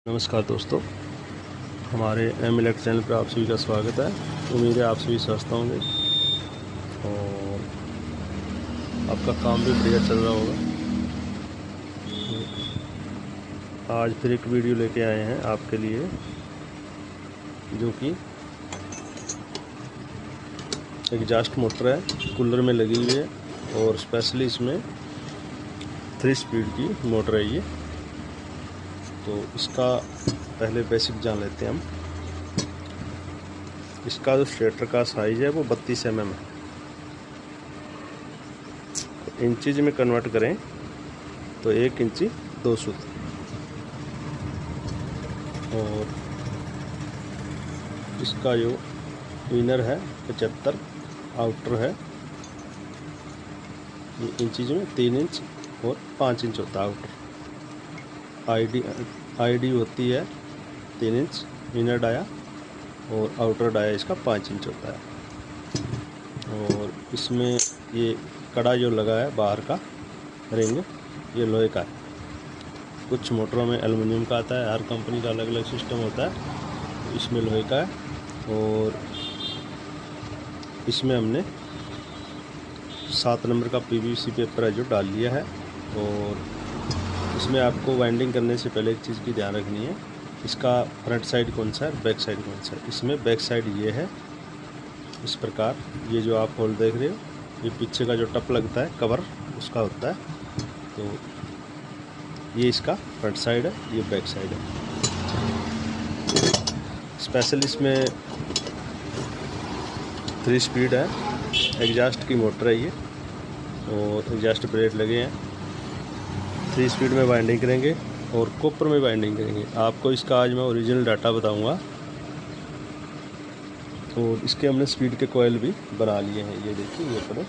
नमस्कार दोस्तों, हमारे एम इलेक्ट चैनल पर आप सभी का स्वागत है। उम्मीद है आप सभी स्वस्थ होंगे और आपका काम भी बढ़िया चल रहा होगा। आज फिर एक वीडियो लेके आए हैं आपके लिए, जो कि एग्जॉस्ट मोटर है, कूलर में लगी हुई है और स्पेशली इसमें 3 स्पीड की मोटर है ये। तो इसका पहले बेसिक जान लेते हैं हम। इसका जो स्टेटर का साइज है वो 32 mm है। इंचज में कन्वर्ट करें तो 1 इंची 2 सूत। और इसका जो इनर है 75, आउटर है ये इंचज में 3 इंच और 5 इंच होता है आउटर। आईडी होती है 3 इंच इनर डाया और आउटर डाया इसका 5 इंच होता है। और इसमें ये कड़ा जो लगा है बाहर का रिंग, ये लोहे का है। कुछ मोटरों में एल्युमिनियम का आता है, हर कंपनी का अलग अलग सिस्टम होता है। इसमें लोहे का है और इसमें हमने 7 नंबर का पीवीसी पेपर है जो डाल लिया है। और इसमें आपको वाइंडिंग करने से पहले एक चीज़ की ध्यान रखनी है, इसका फ्रंट साइड कौन सा है, बैक साइड कौन सा है। इसमें बैक साइड ये है इस प्रकार, ये जो आप होल देख रहे हो, ये पीछे का जो टप लगता है कवर उसका होता है। तो ये इसका फ्रंट साइड है, ये बैक साइड है। स्पेशल इसमें 3 स्पीड है, एग्जॉस्ट की मोटर है ये और एग्जॉस्ट ब्रेक लगे हैं। 3 स्पीड में वाइंडिंग करेंगे और कॉपर में वाइंडिंग करेंगे। आपको इसका आज मैं ओरिजिनल डाटा बताऊंगा। और इसके हमने स्पीड के कॉयल भी बना लिए हैं, ये देखिए, ये पर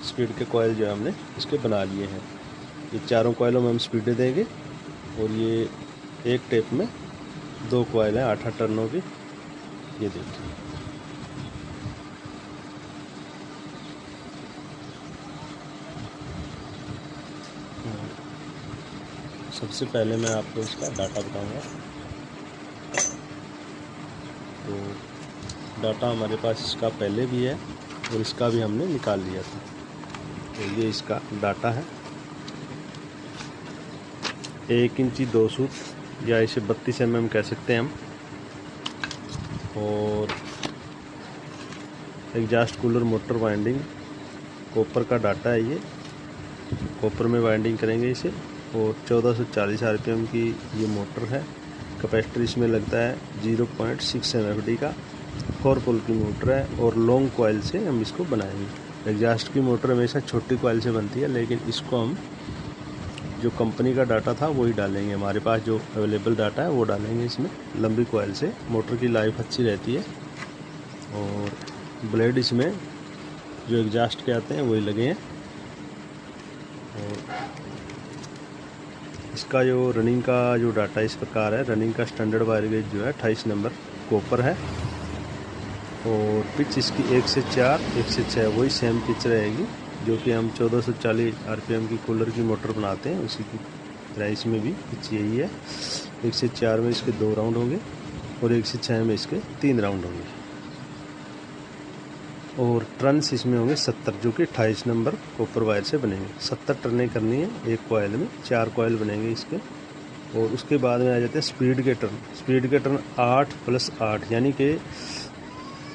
स्पीड के कॉयल जो है हमने इसके बना लिए हैं। ये चारों कॉयलों में हम स्पीडें देंगे और ये एक टेप में 2 कॉयल हैं 8-8 टर्नों की, ये देखिए। सबसे पहले मैं आपको इसका डाटा बताऊंगा। तो डाटा हमारे पास इसका पहले भी है और इसका भी हमने निकाल लिया था। तो ये इसका डाटा है, 1 इंची 2 सूत या इसे 32 mm कह सकते हैं हम। और exhaust cooler motor winding copper का डाटा है, ये कॉपर में वाइंडिंग करेंगे इसे। और 1440 RPM की ये मोटर है। कैपेसिटर इसमें लगता है 0.6 MFD का, 4 पोल की मोटर है और लॉन्ग कॉयल से हम इसको बनाएंगे। एग्जॉस्ट की मोटर हमेशा छोटी कॉयल से बनती है, लेकिन इसको हम जो कंपनी का डाटा था वही डालेंगे। हमारे पास जो अवेलेबल डाटा है वो डालेंगे इसमें। लंबी कॉयल से मोटर की लाइफ अच्छी रहती है। और ब्लेड इसमें जो एग्जॉस्ट के आते हैं वही लगे हैं। और इसका जो रनिंग का जो डाटा इस प्रकार है। रनिंग का स्टैंडर्ड वायर गेज जो है 28 नंबर कॉपर है और पिच इसकी 1 से 4, 1 से 6 वही सेम पिच रहेगी जो कि हम 1440 RPM की कूलर की मोटर बनाते हैं, उसी की तरह इसमें भी पिच यही है। 1 से 4 में इसके 2 राउंड होंगे और 1 से 6 में इसके 3 राउंड होंगे। और टर्न्स इसमें होंगे 70, जो कि 28 नंबर कॉपर वायर से बनेंगे। 70 टर्नें करनी है एक कॉयल में, 4 कॉयल बनेंगे इसके। और उसके बाद में आ जाते हैं स्पीड के टर्न। स्पीड के टर्न 8 + 8 यानी कि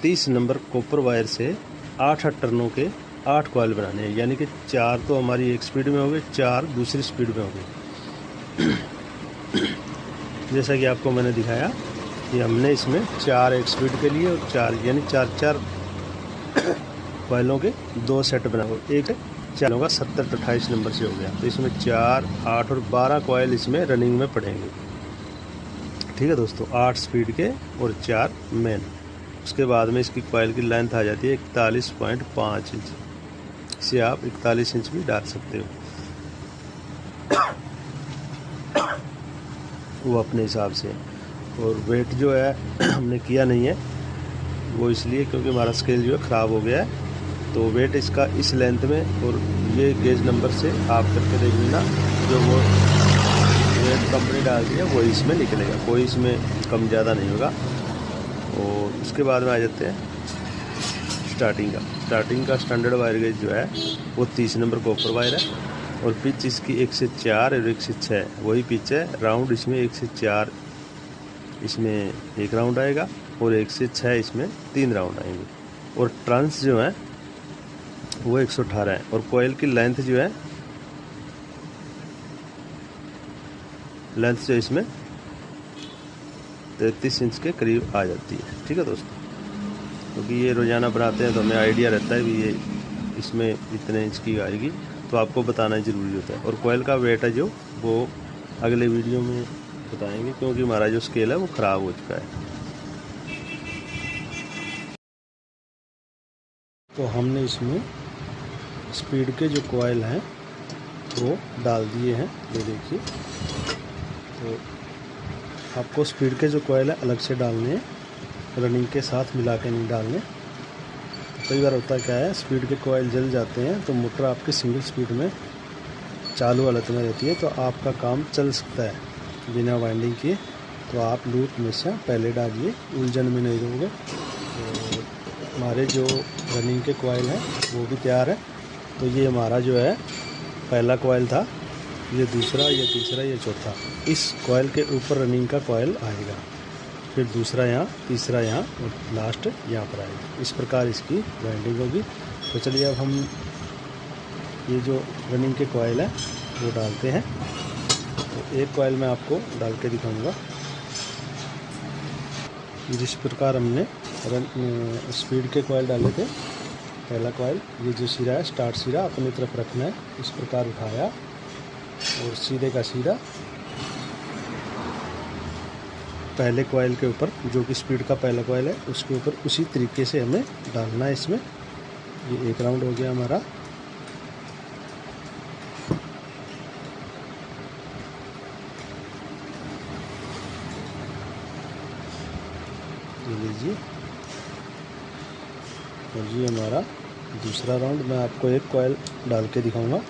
30 नंबर कॉपर वायर से 8-8 टर्नों के 8 कॉयल बनाने हैं। यानी कि 4 तो हमारी एक स्पीड में हो गए, 4 दूसरी स्पीड में हो गए। जैसा कि आपको मैंने दिखाया कि हमने इसमें 4 एक स्पीड के लिए और 4 यानी 4-4 कॉयलों के 2 सेट बनाओ। एक 4 होगा, 70 28 नंबर से हो गया। तो इसमें 4, 8 और 12 कॉयल इसमें रनिंग में पड़ेंगे। ठीक है दोस्तों, 8 स्पीड के और 4 मेन। उसके बाद में इसकी कॉयल की लेंथ आ जाती है 41.5 इंच। इसे आप 41 इंच भी डाल सकते हो, वो अपने हिसाब से। और वेट जो है हमने किया नहीं है, वो इसलिए क्योंकि हमारा स्केल जो है ख़राब हो गया है। तो वेट इसका इस लेंथ में और ये गेज नंबर से आप करके देख लेना। जो वो वेट जो कंपनी डालती है वही इसमें निकलेगा, कोई इसमें कम ज़्यादा नहीं होगा। और उसके बाद में आ जाते हैं स्टार्टिंग का स्टैंडर्ड वायर गेज जो है वो 30 नंबर कॉपर वायर है। और पिच इसकी 1 से 4 और 1 से 6 वही पिच है। राउंड इसमें 1 से 4 इसमें 1 राउंड आएगा और 1 से 6 इसमें 3 राउंड आएंगे। और ट्रांस जो है वो 118 है। और कोयल की लेंथ जो है जो इसमें 33 इंच के करीब आ जाती है। ठीक है दोस्तों, क्योंकि ये रोज़ाना बनाते हैं तो हमें आइडिया रहता है कि ये इसमें इतने इंच की आएगी, तो आपको बताना ज़रूरी होता है। और कोयल का वेट है जो वो अगले वीडियो में बताएंगे, क्योंकि हमारा जो स्केल है वो ख़राब हो चुका है। तो हमने इसमें स्पीड के जो कोयल हैं वो डाल दिए हैं, ये देखिए। तो आपको स्पीड के जो कोयल है अलग से डालने हैं, रनिंग के साथ मिला के नहीं डालने। तो कई बार होता क्या है, स्पीड के कोयल जल जाते हैं तो मोटर आपकी सिंगल स्पीड में चालू हालत में रहती है, तो आपका काम चल सकता है बिना वाइंडिंग किए। तो आप लूप हमेशा पहले डालिए, उलझन में नहीं रहोगे। तो हमारे जो रनिंग के कोयल हैं वो भी तैयार है। तो ये हमारा जो है पहला कोयल था, ये दूसरा, ये तीसरा, ये चौथा। इस कोयल के ऊपर रनिंग का कोयल आएगा, फिर दूसरा यहाँ, तीसरा यहाँ और लास्ट यहाँ पर आएगा। इस प्रकार इसकी वाइंडिंग होगी। तो चलिए अब हम ये जो रनिंग के कोयल है वो डालते हैं। तो एक कोयल मैं आपको डाल के दिखाऊंगा। जिस प्रकार हमने स्पीड के कोयल डाले थे, पहला कोयल, ये जो सिरा है स्टार्ट सिरा अपनी तरफ रखना है, इस प्रकार उठाया और सीधे का सीधा पहले कोयल के ऊपर, जो कि स्पीड का पहला कोयल है उसके ऊपर उसी तरीके से हमें डालना है इसमें। ये 1 राउंड हो गया हमारा। ये लीजिए, और ये हमारा दूसरा राउंड। मैं आपको एक कोयल डाल के दिखाऊंगा,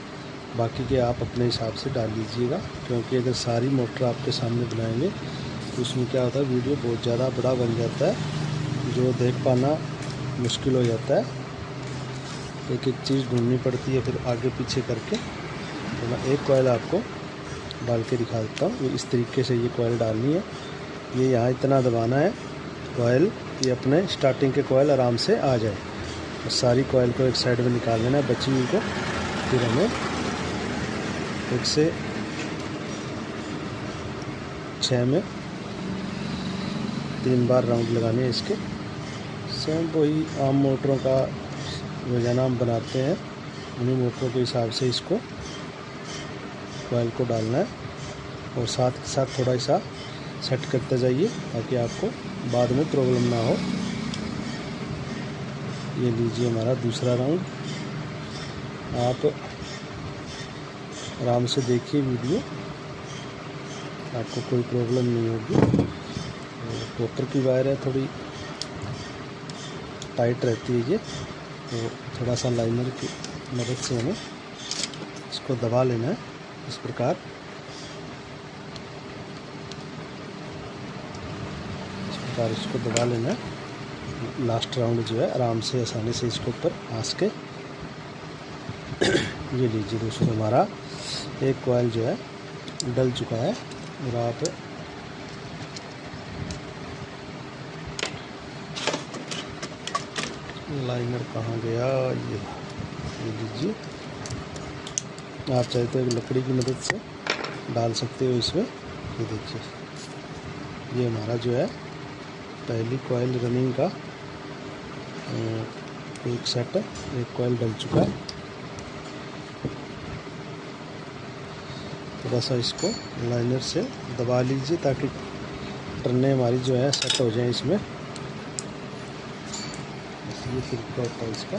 बाकी के आप अपने हिसाब से डाल लीजिएगा, क्योंकि अगर सारी मोटर आपके सामने बनाएंगे तो उसमें क्या होता है, वीडियो बहुत ज़्यादा बड़ा बन जाता है, जो देख पाना मुश्किल हो जाता है। एक एक चीज़ ढूंढनी पड़ती है फिर आगे पीछे करके। तो मैं एक कोयल आपको डाल के दिखा देता हूँ। ये इस तरीके से ये कोयल डालनी है। ये यहाँ इतना दबाना है कोयल कि अपने स्टार्टिंग के कोयल आराम से आ जाए। और सारी कोयल को एक साइड में निकाल लेना है बची हुई को। फिर हमें 1 से 6 में 3 बार राउंड लगाने हैं इसके। सेम वही आम मोटरों का रोजाना हम बनाते हैं, उन्हीं मोटरों के हिसाब से इसको कोयल को डालना है। और साथ के साथ थोड़ा सा सेट करते जाइए ताकि आपको बाद में प्रॉब्लम ना हो। ये लीजिए हमारा दूसरा राउंड। आप आराम से देखिए वीडियो, आपको कोई प्रॉब्लम नहीं होगी। कॉपर की वायर है, थोड़ी टाइट रहती है ये, तो थोड़ा सा लाइनर की मदद से हमें इसको दबा लेना है इस प्रकार। इसको दबा लेना है। लास्ट राउंड जो है आराम से आसानी से इसको ऊपर आस के ये लीजिए दोस्तों, हमारा एक कोयल जो है डल चुका है। और आप लाइनर कहाँ गया, ये लीजिए। आप चाहे तो एक लकड़ी की मदद से डाल सकते हो इसमें। ये देखिए, ये हमारा जो है पहली कोयल रनिंग का एक सेट है, एक कोयल डल चुका है। थोड़ा सा इसको लाइनर से दबा लीजिए ताकि टर्नें हमारी जो है सेट हो जाए इसमें। ये तरीका होता है इसका।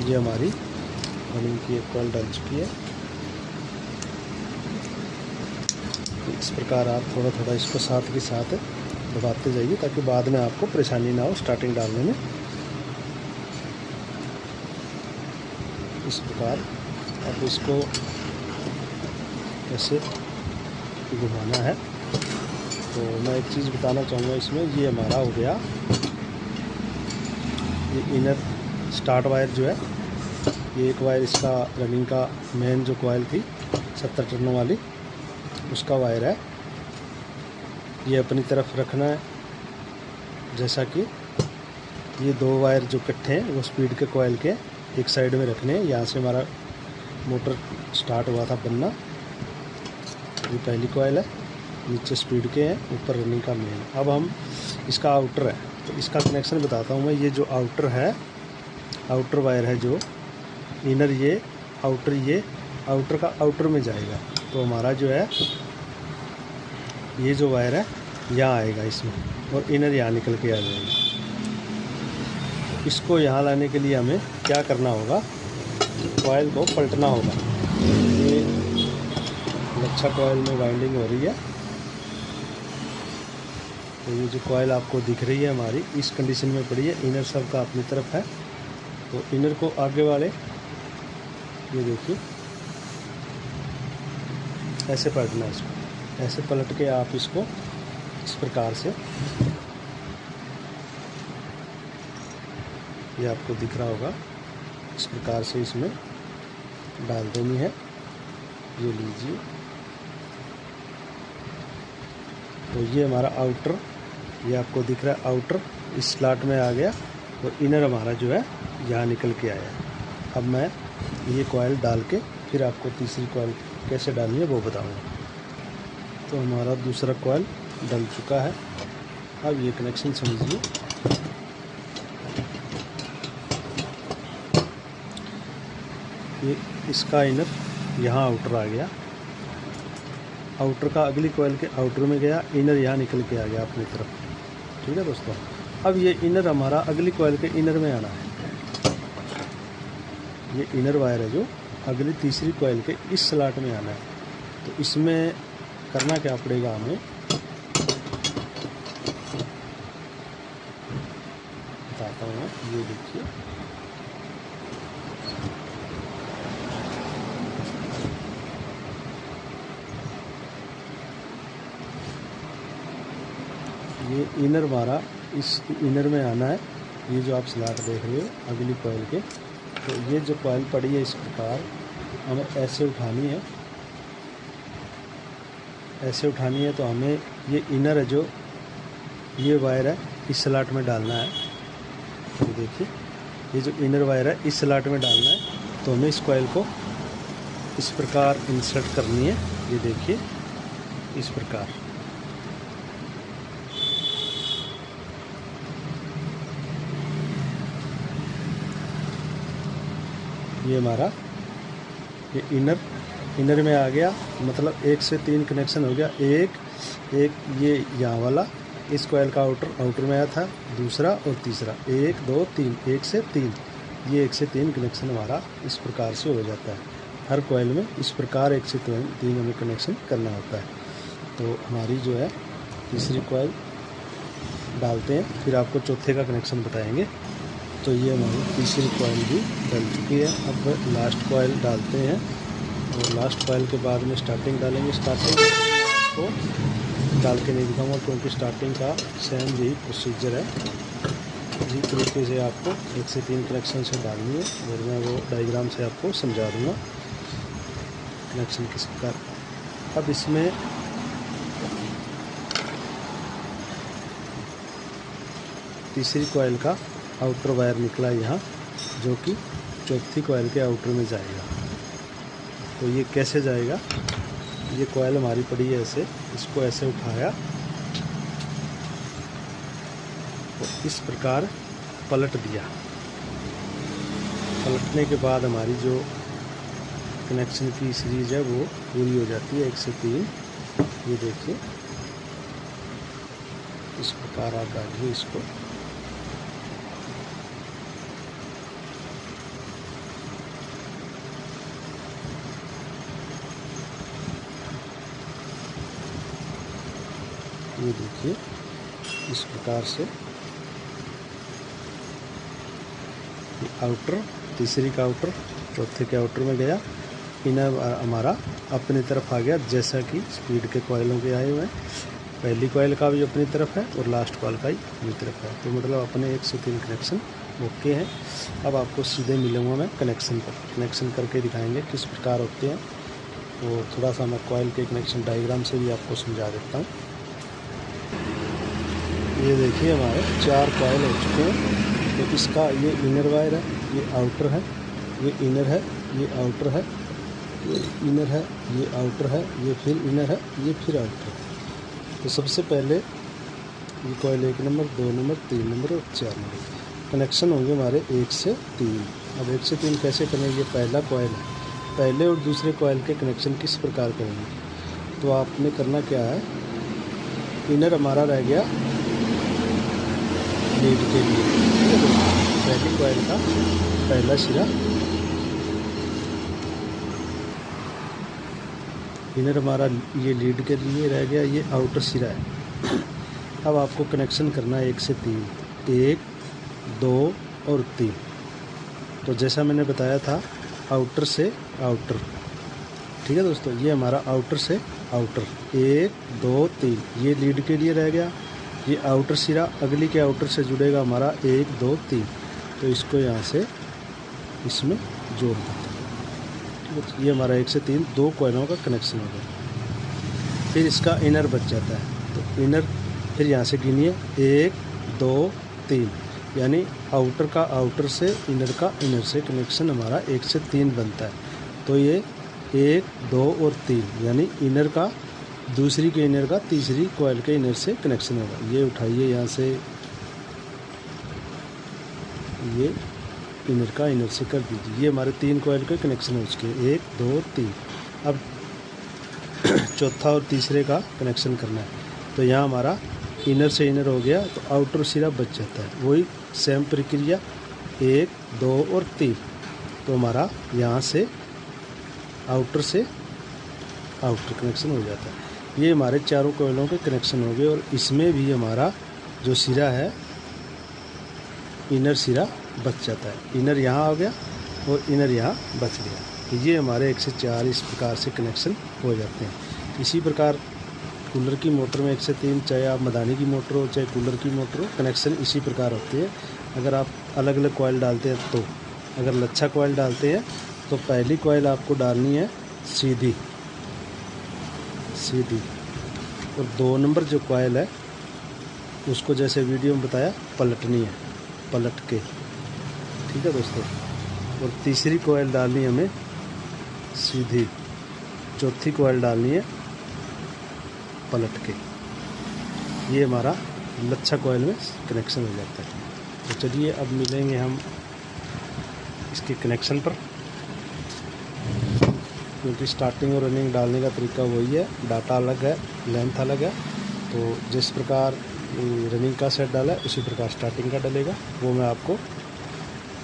ये हमारी रनिंग की एक कोयल डल चुकी है। इस प्रकार आप थोड़ा थोड़ा इसको साथ के साथ दबाते जाइए ताकि बाद में आपको परेशानी ना हो स्टार्टिंग डालने में। इस प्रकार अब इसको ऐसे घुमाना है। तो मैं एक चीज़ बताना चाहूँगा इसमें, ये हमारा हो गया ये इनर स्टार्ट वायर जो है, ये एक वायर इसका रनिंग का मेन जो कॉइल थी 70 टर्नों वाली, उसका वायर है। ये अपनी तरफ रखना है, जैसा कि ये 2 वायर जो इकट्ठे हैं वो स्पीड के कॉइल के एक साइड में रखने हैं। यहाँ से हमारा मोटर स्टार्ट हुआ था बनना, ये पहली कॉइल है, नीचे स्पीड के हैं, ऊपर रनिंग का मेन। अब हम इसका आउटर है, तो इसका कनेक्शन बताता हूँ मैं। ये जो आउटर है, आउटर वायर है जो इनर, ये आउटर का आउटर में जाएगा। तो हमारा जो है ये जो वायर है यहाँ आएगा इसमें, और इनर यहाँ निकल के आ जाएगी। इसको यहाँ लाने के लिए हमें क्या करना होगा, कॉइल को पलटना होगा। ये लच्छा कॉइल में वाइंडिंग हो रही है, तो ये जो कॉइल आपको दिख रही है हमारी इस कंडीशन में पड़ी है। इनर सब का अपनी तरफ है, तो इनर को आगे वाले ये देखिए ऐसे पलटना है। इसको ऐसे पलट के आप इसको इस प्रकार से, ये आपको दिख रहा होगा, इस प्रकार से इसमें डाल देनी है। ये लीजिए, तो ये हमारा आउटर, ये आपको दिख रहा है आउटर इस स्लॉट में आ गया, और इनर हमारा जो है यहाँ निकल के आया। अब मैं ये कॉइल डाल के फिर आपको तीसरी कॉइल कैसे डालनी है वो बताऊँगा। तो हमारा दूसरा कॉइल डल चुका है। अब ये कनेक्शन समझिए, ये इसका इनर यहाँ आउटर आ गया, आउटर का अगली कॉइल के आउटर में गया, इनर यहाँ निकल के आ गया अपनी तरफ। ठीक है दोस्तों, अब ये इनर हमारा अगली कॉइल के इनर में आना है। ये इनर वायर है जो अगली तीसरी कॉइल के इस स्लॉट में आना है। तो इसमें करना क्या पड़ेगा हमें, बताता हूँ। ये देखिए, ये इनर हमारा इस इनर में आना है। ये जो आप स्लॉट देख रहे हो अगली कॉइल के, तो ये जो कॉइल पड़ी है इस प्रकार हमें ऐसे उठानी है, ऐसे उठानी है। तो हमें ये इनर है जो ये वायर है इस स्लॉट में डालना है। तो देखिए, ये जो इनर वायर है इस स्लॉट में डालना है। तो हमें इस कॉइल को इस प्रकार इंसर्ट करनी है। ये देखिए इस प्रकार, ये हमारा ये इनर में आ गया। मतलब 1 से 3 कनेक्शन हो गया। एक ये यहाँ वाला इस कॉइल का आउटर में आया था, दूसरा और तीसरा, 1 2 3, 1 से 3, ये 1 से 3 कनेक्शन हमारा इस प्रकार से हो जाता है। हर कॉइल में इस प्रकार 1 से 3 हमें कनेक्शन करना होता है। तो हमारी जो है तीसरी कॉइल डालते हैं, फिर आपको चौथे का कनेक्शन बताएंगे। तो ये हमारी तीसरी कॉइल भी डल चुकी है। अब लास्ट कॉइल डालते हैं, और लास्ट कॉइल के बाद में स्टार्टिंग डालेंगे। स्टार्टिंग को डाल के नहीं दिखाऊंगा क्योंकि स्टार्टिंग का सेम यही प्रोसीजर है। इसी तरीके से आपको 1 से 3 कनेक्शन से डालनी है, और मैं वो डायग्राम से आपको समझा दूँगा कनेक्शन किस प्रकार। अब इसमें तीसरी कॉइल का आउटर वायर निकला यहाँ, जो कि चौथी कॉइल के आउटर में जाएगा। तो ये कैसे जाएगा, ये कॉइल हमारी पड़ी है ऐसे, इसको ऐसे उठाया तो इस प्रकार पलट दिया। पलटने के बाद हमारी जो कनेक्शन की सीरीज है वो पूरी हो जाती है 1 से 3। ये देखिए इस प्रकार आप डालिए इसको। ये देखिए इस प्रकार से आउटर, तीसरी का आउटर चौथे के आउटर में गया, इनर हमारा अपनी तरफ आ गया, जैसा कि स्पीड के कॉइलों के आए हुए हैं। पहली कॉइल का भी अपनी तरफ है और लास्ट कॉइल का ही अपनी तरफ है। तो मतलब अपने 1 से 3 कनेक्शन ओके हैं। अब आपको सीधे मिलूँगा मैं कनेक्शन पर, कनेक्शन करके दिखाएंगे किस प्रकार होते हैं। तो थोड़ा सा मैं कॉइल के कनेक्शन डायग्राम से भी आपको समझा देता हूँ। ये देखिए हमारे 4 कॉइल हो चुके हैं। तो इसका ये इनर वायर है, ये आउटर है, ये इनर है, ये आउटर है, ये इनर है, ये आउटर है, ये फिर इनर है, ये फिर आउटर है। तो सबसे पहले ये कॉइल 1 नंबर, 2 नंबर, 3 नंबर और 4 नंबर कनेक्शन होंगे हमारे 1 से 3। अब 1 से 3 कैसे करेंगे? ये पहला कॉइल है, पहले और दूसरे कॉइल के कनेक्शन किस प्रकार करेंगे? तो आपने करना क्या है, इनर हमारा रह गया लीड के लिए, ठीक है। पहली कॉइल का पहला सिरा इनर हमारा ये लीड के लिए रह गया, ये आउटर सिरा है। अब आपको कनेक्शन करना है 1 से 3, 1, 2 और 3। तो जैसा मैंने बताया था आउटर से आउटर, ठीक है दोस्तों। ये हमारा आउटर से आउटर 1, 2, 3 ये लीड के लिए रह गया। ये आउटर सिरा अगली के आउटर से जुड़ेगा हमारा 1, 2, 3। तो इसको यहाँ से इसमें जोड़ देते हैं। ये हमारा 1 से 3 2 कॉइलों का कनेक्शन हो गया। फिर इसका इनर बच जाता है। तो इनर फिर यहाँ से गिनिए 1, 2, 3, यानी आउटर का आउटर से इनर का इनर से कनेक्शन हमारा 1 से 3 बनता है। तो ये 1, 2 और 3 यानी इनर का दूसरी के इनर का तीसरी कॉइल के इनर से कनेक्शन होगा। ये उठाइए यहाँ से, ये इनर का इनर से कर दीजिए। ये हमारे 3 कॉइल के कनेक्शन हो चुके हैं, 1, 2, 3। अब चौथा और तीसरे का कनेक्शन करना है। तो यहाँ हमारा इनर से इनर हो गया, तो आउटर सिरा बच जाता है। वही सेम प्रक्रिया 1, 2 और 3। तो हमारा यहाँ से आउटर कनेक्शन हो जाता है। ये हमारे चारों कॉइलों के कनेक्शन हो गए। और इसमें भी हमारा जो सिरा है इनर सिरा बच जाता है। इनर यहाँ आ गया और इनर यहाँ बच गया। ये हमारे 1 से 4 इस प्रकार से कनेक्शन हो जाते हैं। इसी प्रकार कूलर की मोटर में 1 से 3, चाहे आप मदानी की मोटर हो चाहे कूलर की मोटर हो, कनेक्शन इसी प्रकार होते हैं। अगर आप अलग अलग कॉइल डालते हैं तो, अगर लच्छा कॉइल डालते हैं तो पहली कॉइल आपको डालनी है सीधी, और 2 नंबर जो कॉइल है उसको जैसे वीडियो में बताया पलटनी है, पलट के, ठीक है दोस्तों। और तीसरी कॉइल डालनी है हमें सीधी, चौथी कॉइल डालनी है पलट के। ये हमारा लच्छा कॉइल में कनेक्शन हो जाता है। तो चलिए अब मिलेंगे हम इसके कनेक्शन पर, क्योंकि स्टार्टिंग और रनिंग डालने का तरीका वही है, डाटा अलग है, लेंथ अलग है। तो जिस प्रकार रनिंग का सेट डाला है उसी प्रकार स्टार्टिंग का डलेगा। वो मैं आपको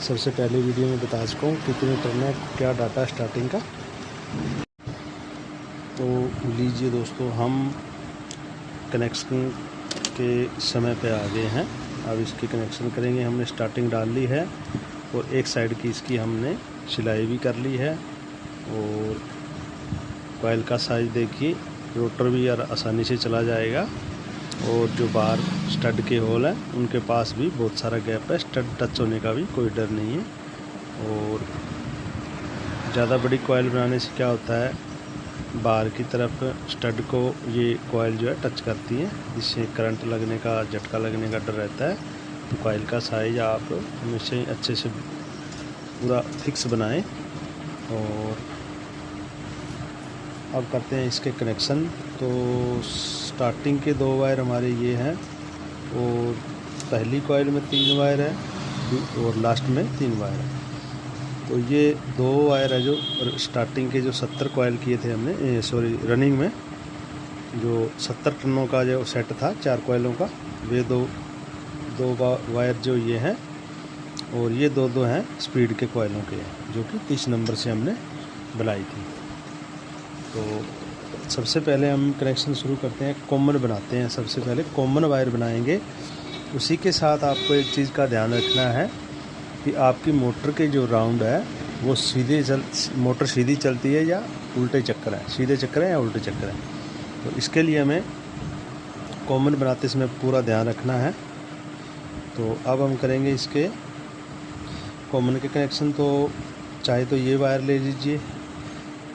सबसे पहले वीडियो में बता चुका हूँ कितने टर्न है, क्या डाटा स्टार्टिंग का। तो लीजिए दोस्तों, हम कनेक्शन के समय पे आ गए हैं। अब इसकी कनेक्शन करेंगे। हमने स्टार्टिंग डाल ली है और एक साइड की इसकी हमने सिलाई भी कर ली है। और कॉइल का साइज़ देखिए, रोटर भी यार आसानी से चला जाएगा। और जो बाहर स्टड के होल हैं उनके पास भी बहुत सारा गैप है, स्टड टच होने का भी कोई डर नहीं है। और ज़्यादा बड़ी कॉइल बनाने से क्या होता है, बाहर की तरफ स्टड को ये कॉइल जो है टच करती है, जिससे करंट लगने का, झटका लगने का डर रहता है। तो कॉइल का साइज़ आप हमेशा ही अच्छे से पूरा फिक्स बनाएं। और अब करते हैं इसके कनेक्शन। तो स्टार्टिंग के 2 वायर हमारे ये हैं और पहली कॉइल में 3 वायर है और लास्ट में 3 वायर है। तो ये 2 वायर है जो स्टार्टिंग के जो 70 कॉइल किए थे हमने, रनिंग में जो 70 टनों का जो सेट था 4 कॉइलों का, वे दो वायर जो ये हैं। और ये 2 हैं स्पीड के कॉइलों के, जो कि 30 नंबर से हमने बनाई थी। तो सबसे पहले हम कनेक्शन शुरू करते हैं, कॉमन बनाते हैं। सबसे पहले कॉमन वायर बनाएंगे। उसी के साथ आपको एक चीज़ का ध्यान रखना है कि आपकी मोटर के जो राउंड है वो मोटर सीधी चलती है या उल्टे चक्कर है, सीधे चक्कर है या उल्टे चक्कर है। तो इसके लिए हमें कॉमन बनाते समय पूरा ध्यान रखना है। तो अब हम करेंगे इसके कॉमन के कनेक्शन। तो चाहे तो ये वायर ले लीजिए,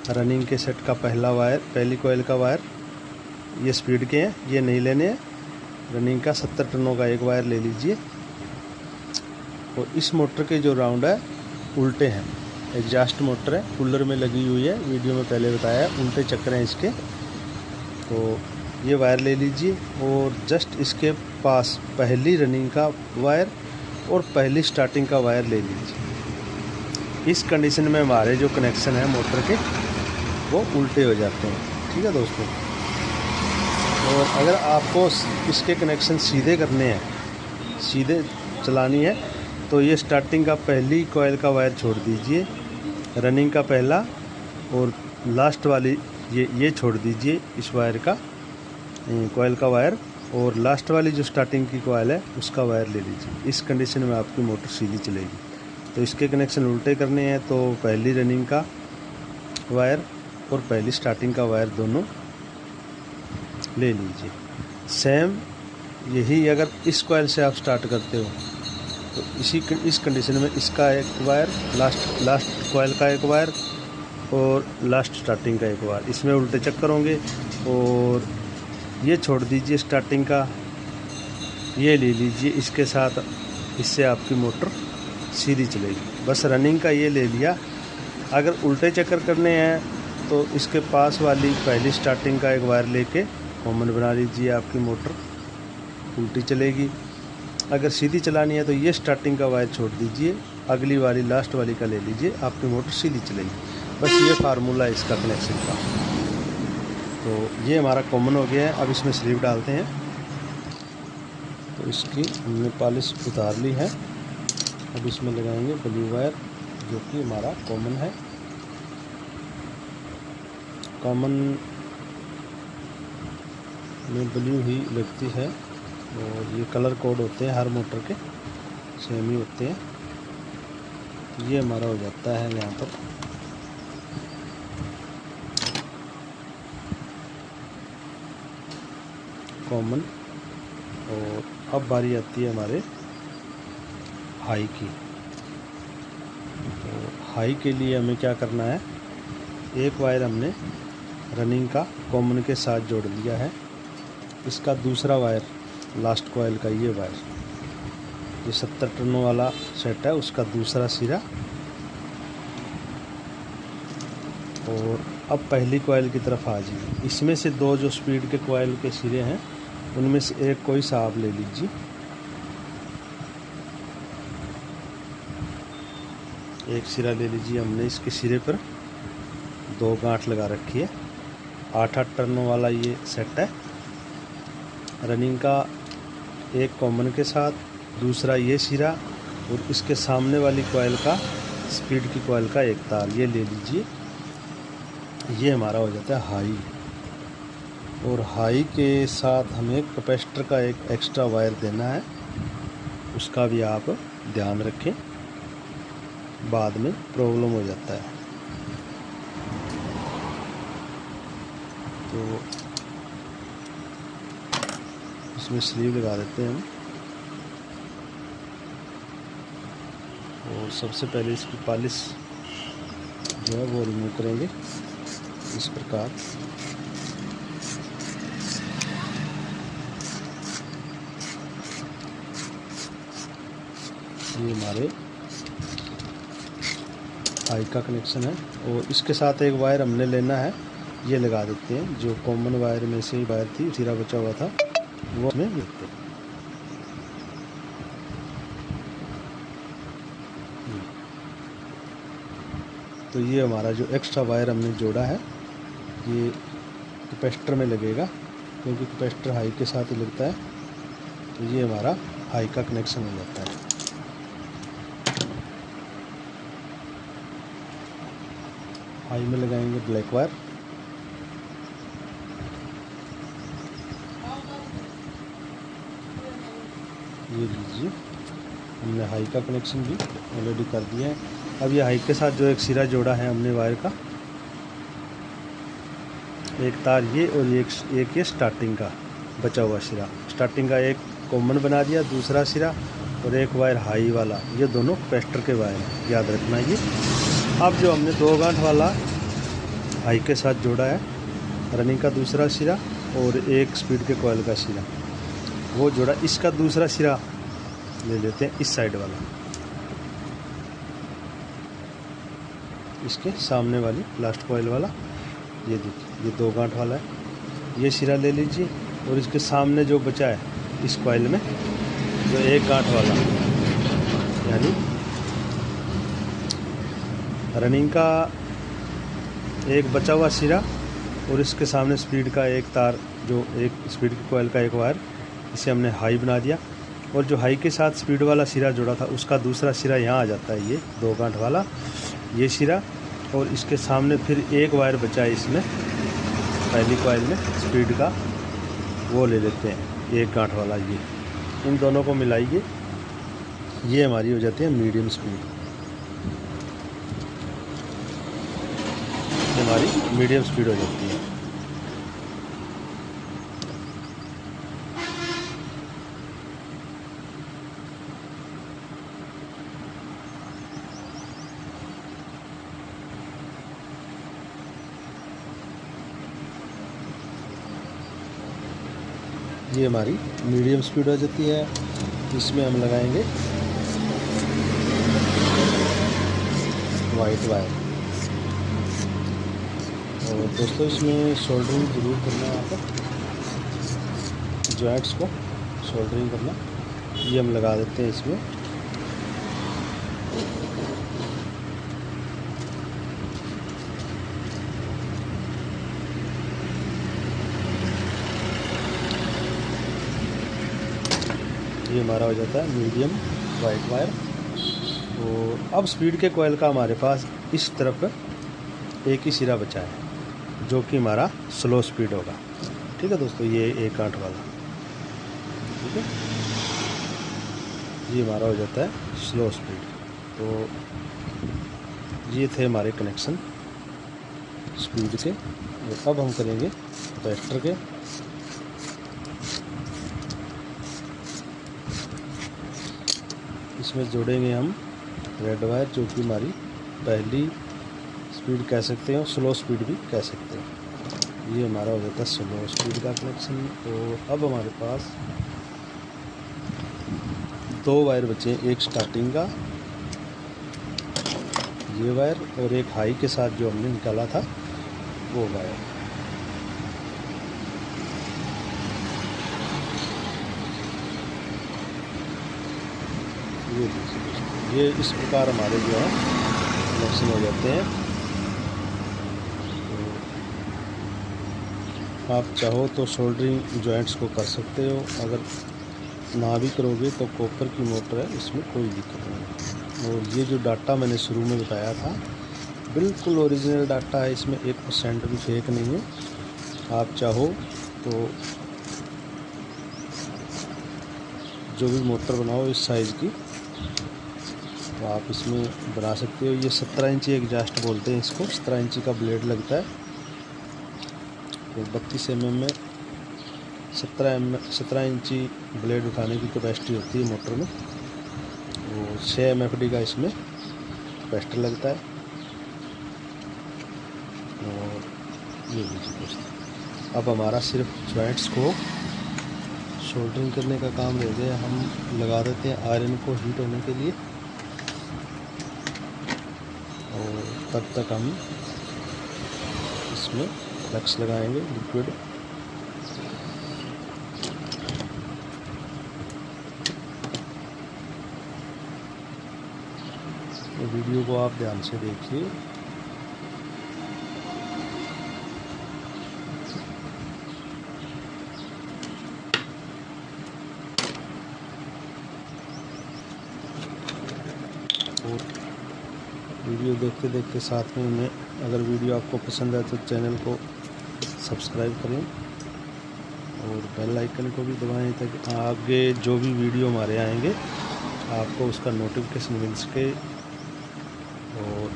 रनिंग के सेट का पहला वायर, पहली कॉइल का वायर, ये स्पीड के हैं, ये नहीं लेने हैं। रनिंग का 70 टर्नों का एक वायर ले लीजिए। और इस मोटर के जो राउंड है उल्टे हैं, एग्जॉस्ट मोटर है, कूलर में लगी हुई है, वीडियो में पहले बताया है, उल्टे चक्कर हैं इसके। तो ये वायर ले लीजिए और जस्ट इसके पास पहली रनिंग का वायर और पहली स्टार्टिंग का वायर ले लीजिए। इस कंडीशन में हमारे जो कनेक्शन है मोटर के वो उल्टे हो जाते हैं। ठीक है दोस्तों। और अगर आपको इसके कनेक्शन सीधे करने हैं, सीधे चलानी है, तो ये स्टार्टिंग का पहली कॉइल का वायर छोड़ दीजिए, रनिंग का पहला और लास्ट वाली ये छोड़ दीजिए, इस वायर का कॉइल का वायर, और लास्ट वाली जो स्टार्टिंग की कॉइल है उसका वायर ले लीजिए। इस कंडीशन में आपकी मोटर सीधी चलेगी। तो इसके कनेक्शन उल्टे करने हैं तो पहली रनिंग का वायर और पहली स्टार्टिंग का वायर दोनों ले लीजिए। सेम यही अगर इस कॉइल से आप स्टार्ट करते हो तो इस कंडीशन में इसका एक वायर, लास्ट कॉइल का एक वायर और लास्ट स्टार्टिंग का एक वायर, इसमें उल्टे चक्कर होंगे। और ये छोड़ दीजिए स्टार्टिंग का, ये ले लीजिए इसके साथ, इससे आपकी मोटर सीधी चलेगी। बस रनिंग का ये ले लिया। अगर उल्टे चक्कर करने हैं तो इसके पास वाली पहली स्टार्टिंग का एक वायर लेके कॉमन बना लीजिए, आपकी मोटर उल्टी चलेगी। अगर सीधी चलानी है तो ये स्टार्टिंग का वायर छोड़ दीजिए, अगली वाली लास्ट वाली का ले लीजिए, आपकी मोटर सीधी चलेगी। बस ये फार्मूला है इसका कनेक्शन का। तो ये हमारा कॉमन हो गया है। अब इसमें स्लीव डालते हैं। तो इसकी हमने पॉलिश उतार ली है। अब इसमें लगाएंगे ब्लू वायर जो कि हमारा कॉमन है। कॉमन में ब्लू ही लगती है और ये कलर कोड होते हैं, हर मोटर के सेम ही होते हैं। ये हमारा हो जाता है यहाँ पर। कॉमन। और अब बारी आती है हमारे हाई की। तो हाई के लिए हमें क्या करना है, एक वायर हमने रनिंग का कॉमन के साथ जोड़ लिया है, इसका दूसरा वायर लास्ट कॉइल का ये वायर, ये 70 टर्नों वाला सेट है उसका दूसरा सिरा। और अब पहली कॉइल की तरफ आ जाइए। इसमें से दो जो स्पीड के कॉइल के सिरे हैं उनमें से एक कोई सा आप ले लीजिए। एक सिरा ले लीजिए। हमने इसके सिरे पर 2 गांठ लगा रखी है। 8-8 टर्नों वाला ये सेट है। रनिंग का एक कॉमन के साथ, दूसरा ये सिरा और इसके सामने वाली कॉइल का, स्पीड की कॉइल का एक तार, ये ले लीजिए। ये हमारा हो जाता है हाई। और हाई के साथ हमें कैपेसिटर का एक एक्स्ट्रा वायर देना है, उसका भी आप ध्यान रखें, बाद में प्रॉब्लम हो जाता है। तो इसमें स्लीव लगा देते हैं हम। और सबसे पहले इसकी पॉलिश जो है वो रिमूव करेंगे इस प्रकार। ये हमारे हाई का कनेक्शन है। और इसके साथ एक वायर हमने लेना है, ये लगा देते हैं। जो कॉमन वायर में से वायर थी, सिरा बचा हुआ था, वो हमें लगते हैं। तो ये हमारा जो एक्स्ट्रा वायर हमने जोड़ा है ये कैपेसिटर में लगेगा, क्योंकि कैपेसिटर हाई के साथ ही लगता है। तो ये हमारा हाई का कनेक्शन हो जाता है। हाई में लगाएंगे ब्लैक वायर। ये लीजिए, हमने हाई का कनेक्शन भी ऑलरेडी कर दिया है। अब ये हाई के साथ जो एक सिरा जोड़ा है हमने वायर का, एक तार ये और एक ये स्टार्टिंग का बचा हुआ सिरा, स्टार्टिंग का एक कॉमन बना दिया, दूसरा सिरा और एक वायर हाई वाला, ये दोनों कैपेसिटर के वायर हैं, याद रखना ये। अब जो हमने 2 गांठ वाला हाई के साथ जोड़ा है, रनिंग का दूसरा सिरा और एक स्पीड के कॉइल का सिरा, वो जोड़ा, इसका दूसरा सिरा ले लेते हैं इस साइड वाला, इसके सामने वाली लास्ट कॉइल वाला, ये देखिए ये 2 गांठ वाला है, ये सिरा ले लीजिए और इसके सामने जो बचा है इस कॉइल में जो 1 गांठ वाला, यानी रनिंग का एक बचा हुआ सिरा और इसके सामने स्पीड का एक तार, जो एक स्पीड की कॉइल का एक वायर, इसे हमने हाई बना दिया। और जो हाई के साथ स्पीड वाला सिरा जोड़ा था उसका दूसरा सिरा यहाँ आ जाता है, ये 2 गांठ वाला ये सिरा, और इसके सामने फिर एक वायर बचा है इसमें पहली कॉइल में स्पीड का, वो ले लेते हैं 1 गांठ वाला, ये इन दोनों को मिलाइए, ये हमारी हो जाती है मीडियम स्पीड, हमारी मीडियम स्पीड हो जाती है। ये हमारी मीडियम स्पीड हो जाती है। इसमें हम लगाएंगे वाइट वायर। और दोस्तों इसमें सोल्डरिंग ज़रूर करना है आपको, जॉइंट्स को सोल्डरिंग करना। ये हम लगा देते हैं इसमें। ये हमारा हो जाता है मीडियम वाइट वायर। तो अब स्पीड के कॉइल का हमारे पास इस तरफ एक ही सिरा बचा है जो कि हमारा स्लो स्पीड होगा। ठीक है दोस्तों, ये 1 गांठ वाला, ठीक है, ये हमारा हो जाता है स्लो स्पीड। तो ये थे हमारे कनेक्शन स्पीड के। और अब हम करेंगे कैपेसिटर के। इसमें जोड़ेंगे हम रेड वायर, जो कि हमारी पहली स्पीड कह सकते हैं और स्लो स्पीड भी कह सकते हैं। ये हमारा हो जाता है स्लो स्पीड का कनेक्शन। तो अब हमारे पास 2 वायर बचे, एक स्टार्टिंग का ये वायर और एक हाई के साथ जो हमने निकाला था वो वायर। ये इस प्रकार हमारे जो है कनेक्शन हो जाते हैं। तो आप चाहो तो सोल्डरिंग जॉइंट्स को कर सकते हो, अगर ना भी करोगे तो कॉपर की मोटर है, इसमें कोई दिक्कत नहीं। और ये जो डाटा मैंने शुरू में बताया था बिल्कुल ओरिजिनल डाटा है, इसमें 1% भी फेक नहीं है। आप चाहो तो जो भी मोटर बनाओ इस साइज़ की तो आप इसमें बना सकते हो। ये 17 इंची एग्जास्ट बोलते हैं इसको, 17 इंची का ब्लेड लगता है। तो 32 mm में 17 इंची ब्लेड उठाने की कैपेसिटी होती है मोटर में। और 6 MFD का इसमें कैपेसिटर लगता है। और ये लीजिए दोस्तों, अब हमारा सिर्फ जॉइंट्स को सोल्डरिंग करने का काम रह गया। हम लगा देते हैं आयरन को हीट होने के लिए, और तब तक हम इसमें फ्लक्स लगाएंगे लिक्विड। तो वीडियो को आप ध्यान से देखिए। और वीडियो देखते देखते साथ में अगर वीडियो आपको पसंद आए तो चैनल को सब्सक्राइब करें और बेल आइकन को भी दबाएं, ताकि आगे जो भी वीडियो हमारे आएंगे आपको उसका नोटिफिकेशन मिल सके। और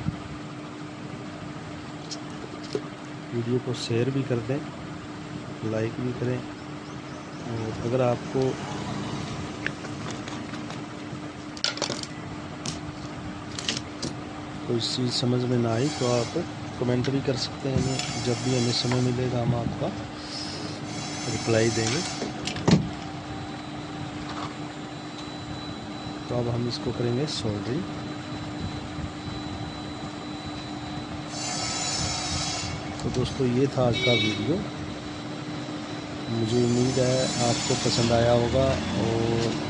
वीडियो को शेयर भी कर दें, लाइक भी करें। और अगर आपको कोई चीज़ समझ में ना आई तो आप कमेंट भी कर सकते हैं हमें। जब भी हमें समय मिलेगा हम आपका रिप्लाई देंगे। तो अब हम इसको करेंगे सोल्डरिंग। तो दोस्तों ये था आज का वीडियो। मुझे उम्मीद है आपको पसंद आया होगा। और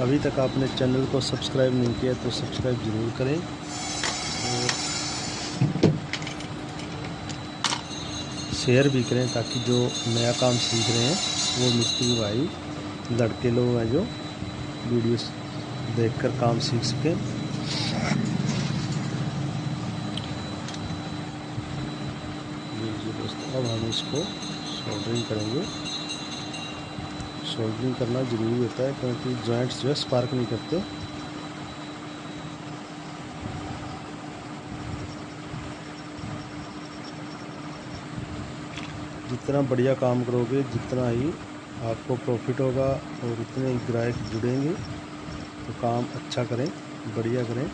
अभी तक आपने चैनल को सब्सक्राइब नहीं किया तो सब्सक्राइब ज़रूर करें। और शेयर भी करें ताकि जो नया काम सीख रहे हैं वो मिस्त्री भाई लड़के लोग हैं जो वीडियो देखकर काम सीख सकें। दोस्तों अब हम इसको सोल्डरिंग करेंगे। सोल्डरिंग करना ज़रूरी होता है क्योंकि जॉइंट्स जो है स्पार्क नहीं करते। जितना बढ़िया काम करोगे जितना ही आपको प्रॉफिट होगा और उतने ही ग्राहक जुड़ेंगे। तो काम अच्छा करें, बढ़िया करें।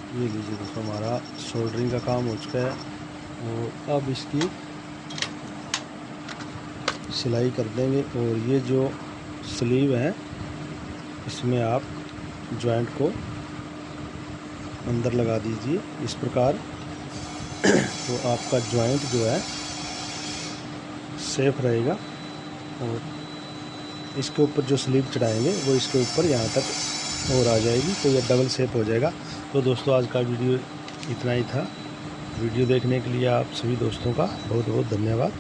ये लीजिए दोस्तों हमारा सोल्डरिंग का काम हो चुका है। और अब इसकी सिलाई कर देंगे। और ये जो स्लीव है इसमें आप जॉइंट को अंदर लगा दीजिए इस प्रकार। तो आपका जॉइंट जो है सेफ रहेगा। और इसके ऊपर जो स्लीव चढ़ाएंगे वो इसके ऊपर यहाँ तक और आ जाएगी तो ये डबल शेप हो जाएगा। तो दोस्तों आज का वीडियो इतना ही था। वीडियो देखने के लिए आप सभी दोस्तों का बहुत बहुत धन्यवाद।